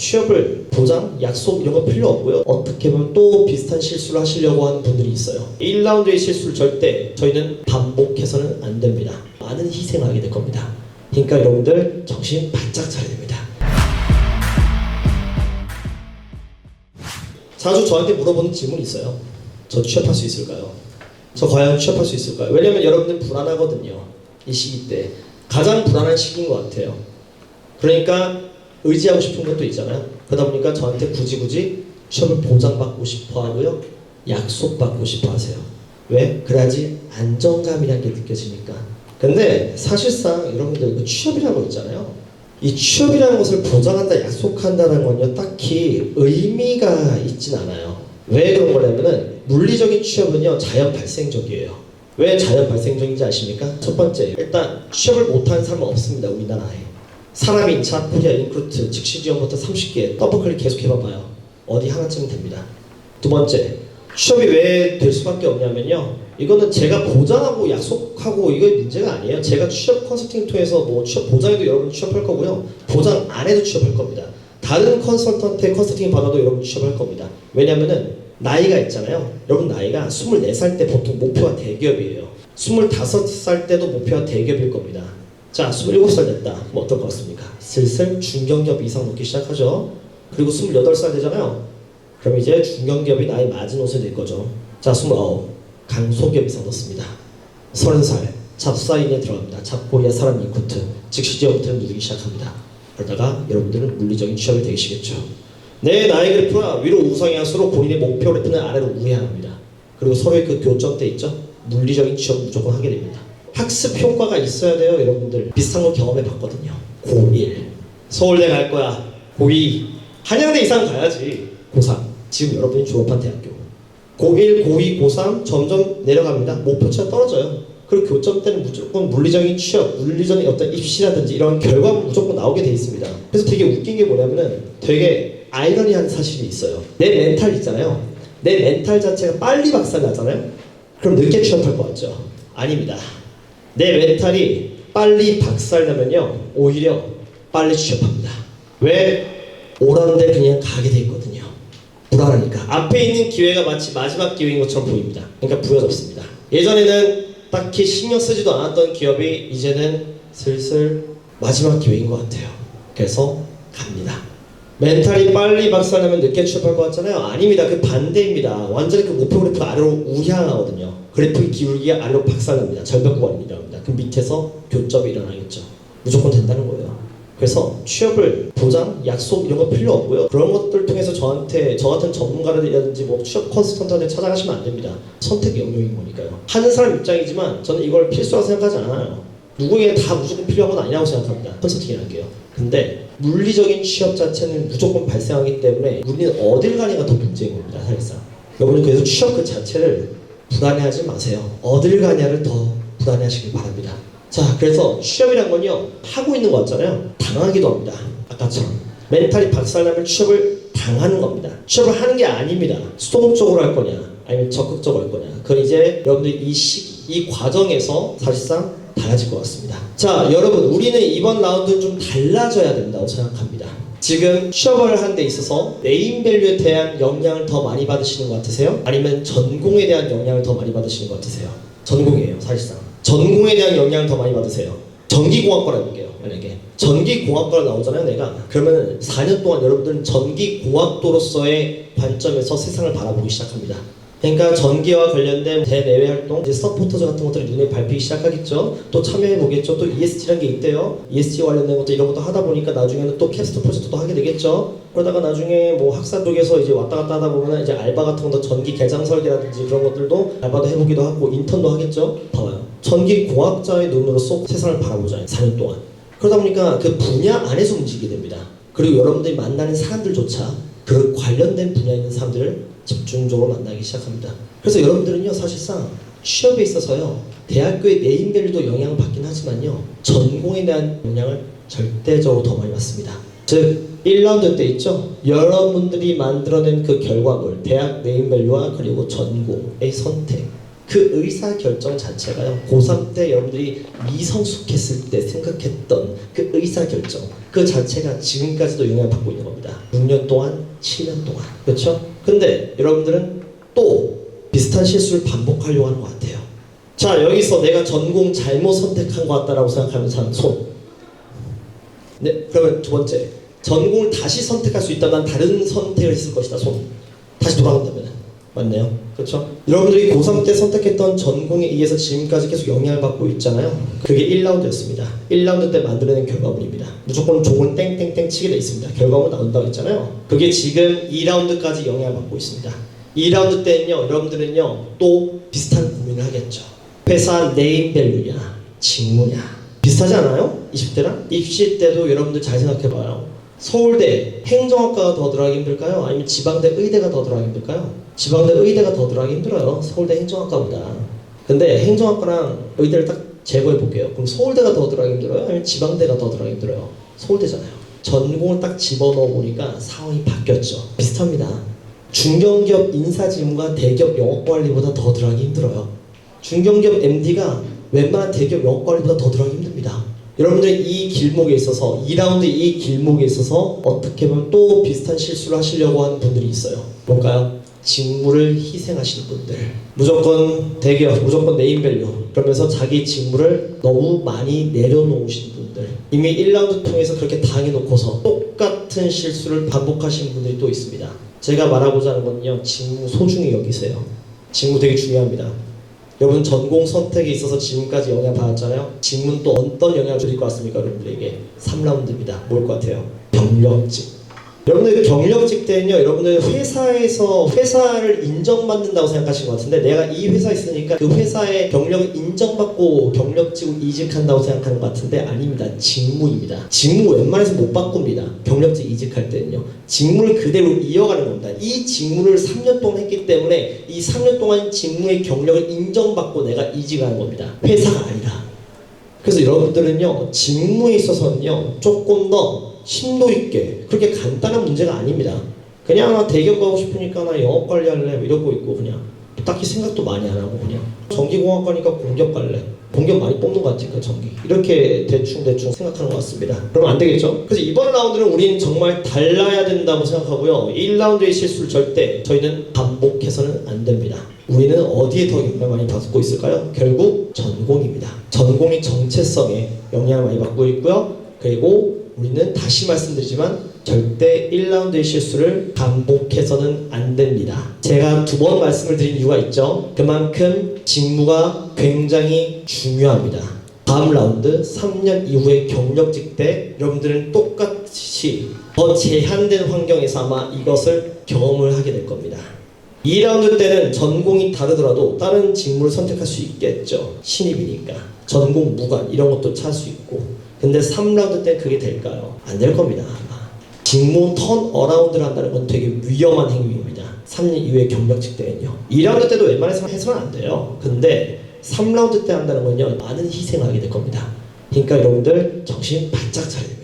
취업을 보장, 약속 이런 거 필요 없고요. 어떻게 보면 또 비슷한 실수를 하시려고 하는 분들이 있어요. 1라운드의 실수를 절대 저희는 반복해서는 안 됩니다. 많은 희생을 하게 될 겁니다. 그러니까 여러분들 정신 바짝 차려야 됩니다. 자주 저한테 물어보는 질문이 있어요. 저 취업할 수 있을까요? 저 과연 취업할 수 있을까요? 왜냐면 여러분들 불안하거든요. 이 시기 때 가장 불안한 시기인 것 같아요. 그러니까 의지하고 싶은 것도 있잖아요. 그러다 보니까 저한테 굳이 취업을 보장받고 싶어 하고요, 약속받고 싶어 하세요. 왜? 그래야지 안정감이라는 게 느껴지니까. 근데 사실상 여러분들 그 취업이라는 거 있잖아요. 이 취업이라는 것을 보장한다, 약속한다는 건요, 딱히 의미가 있진 않아요. 왜 그런 거냐면은 물리적인 취업은요, 자연 발생적이에요. 왜 자연 발생적인지 아십니까? 첫 번째, 일단 취업을 못하는 사람은 없습니다, 우리나라에. 사람이 인차, 코리아, 인크루트, 즉시 지원부터 30개 더블클릭 계속 해봐봐요. 어디 하나쯤은 됩니다. 두 번째, 취업이 왜 될 수밖에 없냐면요, 이거는 제가 보장하고 약속하고 이거 문제가 아니에요. 제가 취업 컨설팅 통해서 뭐 취업 보장해도 여러분 취업할 거고요, 보장 안 해도 취업할 겁니다. 다른 컨설턴트의 컨설팅 받아도 여러분 취업할 겁니다. 왜냐면은 나이가 있잖아요. 여러분 나이가 24살 때 보통 목표가 대기업이에요. 25살 때도 목표가 대기업일 겁니다. 자, 27살 됐다. 뭐 어떨 것 같습니까? 슬슬 중견기업 이상 놓기 시작하죠. 그리고 28살 되잖아요. 그럼 이제 중견기업이 나이 마지노선이 될 거죠. 자, 29. 강소기업 이상 넣습니다. 30살. 잡사인에 들어갑니다. 잡코리아 사람 인쿠트. 즉시 지원부터 누르기 시작합니다. 그러다가 여러분들은 물리적인 취업이 되시겠죠. 내 나이 그래프가 위로 우상향할수록 본인의 목표 그래프는 아래로 우회합니다. 그리고 서로의 그 교점대 있죠? 물리적인 취업을 무조건 하게 됩니다. 학습 효과가 있어야 돼요, 여러분들. 비슷한 거 경험해 봤거든요. 고1 서울대 갈 거야. 고2 한양대 이상 가야지. 고3 지금 여러분이 졸업한 대학교. 고1, 고2, 고3 점점 내려갑니다. 목표치가 떨어져요. 그리고 교점 때는 무조건 물리적인 취업, 물리적인 어떤 입시라든지 이런 결과물 무조건 나오게 돼 있습니다. 그래서 되게 웃긴 게 뭐냐면은 되게 아이러니한 사실이 있어요. 내 멘탈 있잖아요. 내 멘탈 자체가 빨리 박살 나잖아요. 그럼 늦게 취업할 것 같죠? 아닙니다. 내 멘탈이 빨리 박살나면요, 오히려 빨리 취업합니다. 왜? 오라는데 그냥 가게 돼 있거든요. 불안하니까. 앞에 있는 기회가 마치 마지막 기회인 것처럼 보입니다. 그러니까 부여잡습니다. 예전에는 딱히 신경 쓰지도 않았던 기업이 이제는 슬슬 마지막 기회인 것 같아요. 그래서 갑니다. 멘탈이 빨리 박살나면 늦게 취업할 것 같잖아요. 아닙니다. 그 반대입니다. 완전히 그 목표 그래프가 아래로 우향하거든요. 그래프의 기울기가 아래로 박살납니다. 절벽 구간이 일어납니다. 그 밑에서 교점이 일어나겠죠. 무조건 된다는 거예요. 그래서 취업을 보장, 약속 이런 거 필요 없고요. 그런 것들 통해서 저 같은 전문가라든지 뭐 취업 컨설턴트한테 찾아가시면 안 됩니다. 선택 영역인 거니까요. 하는 사람 입장이지만 저는 이걸 필수라고 생각하지 않아요. 누구에게 다 무조건 필요한 건 아니라고 생각합니다. 컨설팅이라는 게요. 근데 물리적인 취업 자체는 무조건 발생하기 때문에 우리는 어딜 가냐가 더 문제인 겁니다, 사실상. 여러분은 그래서 취업 그 자체를 불안해하지 마세요. 어딜 가냐를 더 불안해하시길 바랍니다. 자, 그래서 취업이란 건요, 하고 있는 거 같잖아요. 당하기도 합니다. 아까처럼 멘탈이 박살나면 취업을 당하는 겁니다. 취업을 하는 게 아닙니다. 수동적으로 할 거냐 아니면 적극적으로 할 거냐, 그건 이제 여러분들 이 과정에서 사실상 달라질 것 같습니다. 자, 여러분, 우리는 이번 라운드는 좀 달라져야 된다고 생각합니다. 지금 취업을 하는 데 있어서 네임밸류에 대한 영향을 더 많이 받으시는 것 같으세요? 아니면 전공에 대한 영향을 더 많이 받으시는 것 같으세요? 전공이에요, 사실상. 전공에 대한 영향을 더 많이 받으세요. 전기공학과라 볼게요. 만약에 전기공학과가 나오잖아요, 내가. 그러면 4년 동안 여러분들은 전기공학도로서의 관점에서 세상을 바라보기 시작합니다. 그러니까 전기와 관련된 대내외 활동, 이제 서포터즈 같은 것들이 눈에 밟히기 시작하겠죠. 또 참여해보겠죠. 또 ESG라는 게 있대요. ESG 관련된 것도 이런 것도 하다 보니까 나중에는 또 캡스톤 프로젝트도 하게 되겠죠. 그러다가 나중에 뭐 학사 쪽에서 이제 왔다 갔다 하다 보면 이제 알바 같은 것도 전기 개장 설계라든지 그런 것들도 알바도 해보기도 하고 인턴도 하겠죠. 봐봐요. 전기공학자의 눈으로서 세상을 바라보잖아요, 4년 동안. 그러다 보니까 그 분야 안에서 움직이게 됩니다. 그리고 여러분들이 만나는 사람들조차 그 관련된 분야에 있는 사람들을 집중적으로 만나기 시작합니다. 그래서 여러분들은요, 사실상 취업에 있어서요, 대학교의 네임밸류도 영향을 받긴 하지만요, 전공에 대한 영향을 절대적으로 더 많이 받습니다. 즉 1라운드 때 있죠, 여러분들이 만들어낸 그 결과물, 대학 네임밸류와 그리고 전공의 선택, 그 의사결정 자체가요, 고3 때 여러분들이 미성숙했을 때 생각했던 그 의사결정 그 자체가 지금까지도 영향을 받고 있는 겁니다. 6년 동안, 7년 동안. 그렇죠? 근데 여러분들은 또 비슷한 실수를 반복하려고 하는 것 같아요. 자, 여기서 내가 전공 잘못 선택한 것 같다라고 생각하는 사람 손. 네, 그러면 두 번째, 전공을 다시 선택할 수 있다면 다른 선택을 했을 것이다. 손. 다시 돌아간다면. 맞네요. 그렇죠? 여러분들이 고3 때 선택했던 전공에 의해서 지금까지 계속 영향을 받고 있잖아요. 그게 1라운드였습니다. 1라운드 때 만들어낸 결과물입니다. 무조건 종을 땡땡땡 치게 돼 있습니다. 결과물 나온다고 했잖아요. 그게 지금 2라운드까지 영향을 받고 있습니다. 2라운드 때는요, 여러분들은요, 또 비슷한 고민을 하겠죠. 회사 네임밸류냐, 직무냐. 비슷하지 않아요? 20대랑? 입시 때도 여러분들 잘 생각해봐요. 서울대 행정학과가 더 들어가기 힘들까요? 아니면 지방대 의대가 더 들어가기 힘들까요? 지방대 의대가 더 들어가기 힘들어요. 서울대 행정학과보다. 근데 행정학과랑 의대를 딱 제거해 볼게요. 그럼 서울대가 더 들어가기 힘들어요? 아니면 지방대가 더 들어가기 힘들어요? 서울대잖아요. 전공을 딱 집어넣어 보니까 상황이 바뀌었죠. 비슷합니다. 중견기업 인사지원과 대기업 영업관리보다 더 들어가기 힘들어요. 중견기업 MD가 웬만한 대기업 영업관리보다 더 들어가기 힘듭니다. 여러분들이 이 길목에 있어서 2라운드 이 길목에 있어서 어떻게 보면 또 비슷한 실수를 하시려고 하는 분들이 있어요. 뭘까요? 직무를 희생하시는 분들. 무조건 대기업, 무조건 네임밸류. 그러면서 자기 직무를 너무 많이 내려놓으시는 분들. 이미 1라운드 통해서 그렇게 당해놓고서 똑같은 실수를 반복하시는 분들이 또 있습니다. 제가 말하고자 하는 건요, 직무 소중히 여기세요. 직무 되게 중요합니다. 여러분 전공 선택에 있어서 지금까지 영향 받았잖아요. 직무는 또 어떤 영향을 줄 것 같습니까? 여러분들에게 3라운드입니다. 뭘 것 같아요? 경력직. 여러분들 경력직 때는요, 여러분들 회사에서 회사를 인정받는다고 생각하신 것 같은데, 내가 이 회사에 있으니까 그 회사의 경력을 인정받고 경력직으로 이직한다고 생각하는 것 같은데, 아닙니다. 직무입니다. 직무 웬만해서 못 바꿉니다. 경력직 이직할 때는요, 직무를 그대로 이어가는 겁니다. 이 직무를 3년 동안 했기 때문에 이 3년 동안 직무의 경력을 인정받고 내가 이직하는 겁니다. 회사가 아니라. 그래서 여러분들은요, 직무에 있어서는요, 조금 더 심도 있게, 그렇게 간단한 문제가 아닙니다. 그냥 나 대기업 가고 싶으니까 나 영업 관리할래 이러고 있고, 그냥 딱히 생각도 많이 안 하고 그냥 전기공학과니까 공기업 갈래, 공기업 많이 뽑는 것 같으니까 전기, 이렇게 대충 생각하는 것 같습니다. 그러면 안 되겠죠? 그래서 이번 라운드는 우리는 정말 달라야 된다고 생각하고요, 1라운드의 실수를 절대 저희는 반복해서는 안 됩니다. 우리는 어디에 더 영향을 많이 받고 있을까요? 결국 전공입니다. 전공이 정체성에 영향을 많이 받고 있고요. 그리고 우리는 다시 말씀드리지만 절대 1라운드의 실수를 반복해서는 안 됩니다. 제가 2번 말씀을 드린 이유가 있죠. 그만큼 직무가 굉장히 중요합니다. 다음 라운드 3년 이후의 경력직 때 여러분들은 똑같이 더 제한된 환경에서 아마 이것을 경험을 하게 될 겁니다. 2라운드 때는 전공이 다르더라도 다른 직무를 선택할 수 있겠죠. 신입이니까 전공 무관 이런 것도 찾을 수 있고. 근데 3라운드 때 그게 될까요? 안 될 겁니다. 아마. 직무 턴 어라운드를 한다는 건 되게 위험한 행위입니다. 3년 이후의 경력직 때는요. 2라운드 때도 웬만해서 해서는 안 돼요. 근데 3라운드 때 한다는 건요, 많은 희생을 하게 될 겁니다. 그러니까 여러분들 정신 바짝 차려야 됩니다.